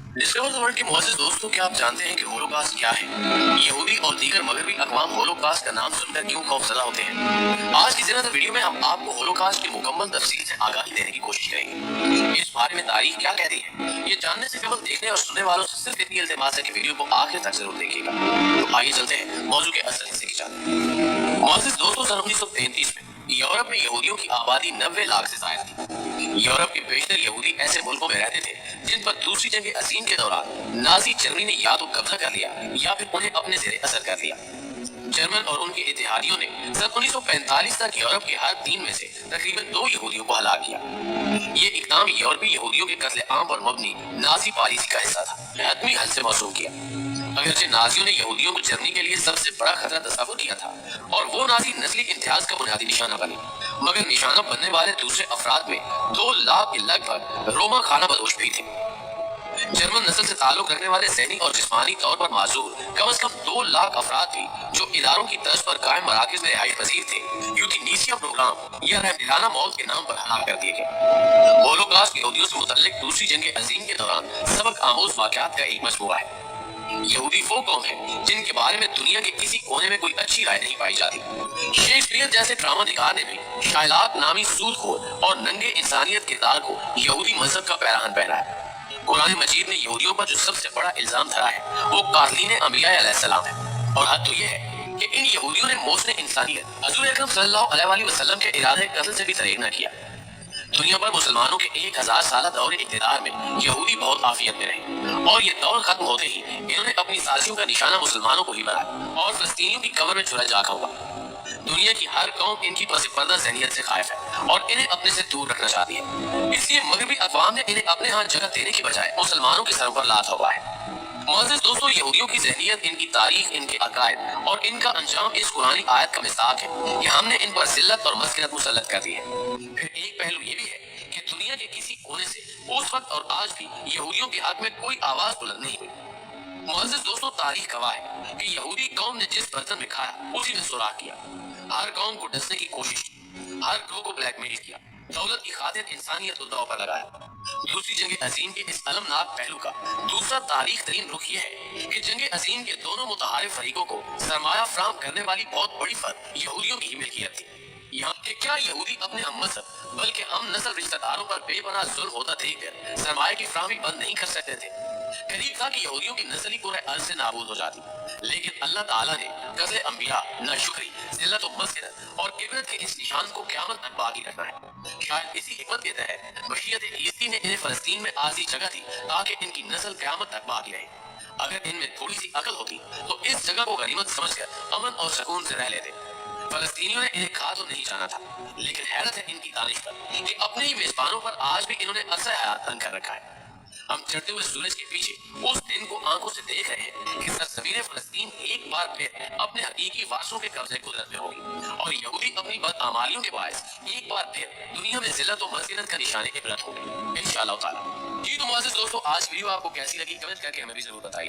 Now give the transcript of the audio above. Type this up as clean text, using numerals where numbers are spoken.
Discover the world के मुअज़्ज़िज़ दोस्तों, क्या आप जानते हैं कि होलोकॉस्ट क्या है? यहूदी और दीगर मगरबी अक़वाम होलोकॉस्ट का नाम सुनकर क्यों खौफज़दा होते हैं? आज की ज़रा वीडियो में हम आपको होलोकॉस्ट की मुकम्मल तफ़सील से आगाही देने की कोशिश करेंगे। इस बारे में तारीख क्या कहती है, ये जानने से केवल देखने और सुनने वालों से सिर्फ इतनी इल्तिमास है कि वीडियो को आखिर तक जरूर देखिएगा। तो आइए चलते हैं मौजू के असल हिस्से की जानब। मुअज़्ज़िज़ दोस्तों, सन 1933 में यूरोप में यहूदियों की आबादी 90 लाख से ज़ायद थी। यूरोप के बेशतर यहूदी ऐसे मुल्कों में रहते थे जिन पर दूसरी जंग अज़ीम के दौरान नाज़ी जर्मनी ने या तो कब्जा कर लिया या फिर उन्हें अपने ज़ेरे असर कर लिया। जर्मन और उनके इत्तेहादियों ने सन 1945 तक यूरोप के हर 3 में से तकरीबन 2 यहूदियों को हलाक किया। ये इक़दाम यूरोपीय यहूदियों के कत्ले आम पर मबनी नाज़ी पॉलिसी का हिस्सा था, हतमी हल से मौसूल किया। अगरचे नाज़ियों ने यहूदियों को जर्मनी के लिए सबसे बड़ा खतरा तस्वुर किया था और वो नाज़ी नस्ली इम्तियाज का बुनियादी निशाना बने, मगर निशाना बनने वाले दूसरे अफराद में 2 लाख के लगभग रोमा खाना बदोश भी थे। जर्मन नस्ल से ताल्लुक रखने वाले ज़हनी और जिस्मानी तौर पर माजूर कम से कम 2 लाख अफराद थे जो इदारों की तर्ज पर कायम मराकज़ में रिहाई पजीर थे। यूथनीसिया प्रोग्राम या रहमदिलाना मौत के नाम पर हलाक कर दिए गए। होलोकॉस्ट यहूदियों से मुतल्लिक दूसरी जंग अज़ीम के दौरान सबक आमोज वाक़यात का एक मजमूआ है। यहूदी वो कौम है जिनके बारे में दुनिया के किसी कोने में कोई अच्छी राय नहीं पाई जाती। शेक्सपियर जैसे ड्रामा निगार ने भी शायलात नामी सूदखोर और नंगे इंसानियत किरदार को यहूदी मजहब का पैराहन पहना है। कुरान मजीद ने यहूदियों पर जो सबसे बड़ा इल्जाम धरा है वो कातिलीन अंबिया अलैहिस्सलाम है, और हद तो ये है कि इन यहूदियों ने मौसम इंसानियत हज़ूर अकरम सल्लल्लाहु अलैहि वसल्लम के इरादे कत्ल से भी तरीक़ न किया। दुनिया पर मुसलमानों के 1000 साल दौरे इक़्तिदार में यहूदी बहुत आफियत में रहे, और ये दौर खत्म होते ही इन्होंने अपनी साजिशों का निशाना मुसलमानों को ही बनाया और फ़लस्तीनियों की कब्र में छुरा जागा हुआ। दुनिया की हर कौम इनकी पस पर्दा ज़हनियत से खाइफ है और इन्हें अपने से दूर रखना चाहती है। इसलिए मगरबी अक़वाम ने इन्हें अपने यहाँ जगह देने की बजाय मुसलमानों के सरों पर लाद हुआ है। मुअज़्ज़िज़ दोस्तों, यहूदियों की ज़हनियत, इनकी तारीख, इनके अकायद और इनका अंजाम इस कुरानी आयत का मिसाक है कि हमने इन पर ज़िल्लत और मस्किनत मुसल्लत कर दी है। फिर एक पहलू ये भी है कि दुनिया के किसी कोने से उस वक्त और आज भी यहूदियों के हक में कोई आवाज़ बुलंद नहीं हुई। मुअज़्ज़िज़ दोस्तों, तारीख गवाह है कि यहूदी कौम ने जिस बर्तन में खाया उसी में सुराख किया, हर कौम को डसने की कोशिश की, हर ग्रोह को ब्लैकमेल किया, दौलत की खातिर इंसानियत को दांव पर लगाया। दूसरी जंग अज़ीम के इस अलमनाक पहलू का दूसरा तारीख तरीन रुख यह है कि जंग अज़ीम के दोनों मुतहारिफ फरीकों को सरमाया फराहम करने वाली बहुत बड़ी फर्क यहूदियों की ही मिल्कियत थी। यहाँ के क्या यहूदी अपने हम मजहब बल्कि हम नस्ल रिश्तेदारों पर बेपनाह जुल्म होता देखकर सरमाए की फराहमी बंद नहीं कर सकते थे। करीब था कि यहूदियों की नस्ल ही पूरे अर्ज से नाबूद हो जाती, लेकिन अल्लाह ताला ने कत्ले अंबिया, नाशुक्री, ज़िल्लत और मस्किनत और इबरत के इस निशान को क़यामत तक बाकी रखना है। शायद इसी हिकमत के तहत मशीयत ईसी ने इन्हें फ़लस्तीन में आज़ी जगह दी ताकि इनकी नस्ल क़यामत तक बाकी रहे। अगर इनमें थोड़ी सी अकल होती तो इस जगह को गनीमत समझकर अमन और सुकून से रह लेते। फ़लस्तीनियों ने इन्हें खा तो नहीं जाना था, लेकिन हैरत है इनकी दानिश पर कि अपने ही मेजबानों पर आज भी इन्होंने अरसा हयात तंग कर रखा है। हम चढ़ते हुए सूरज के पीछे उस दिन को आंखों से देख रहे हैं कि सरज़मीन फ़लस्तीन एक बार फिर अपने हकीकी वारसों के कब्जे कुदरत में होगी और यहूदी अपनी बदआमालियों के बायस एक बार फिर दुनिया में ज़िल्लत और मस्किनत का निशान इबरत होंगे इंशाअल्लाह ताला। जी तो मुअज़्ज़िज़ दोस्तों, आज वीडियो आपको कैसी लगी कमेंट करके हमें भी जरूर बताइए।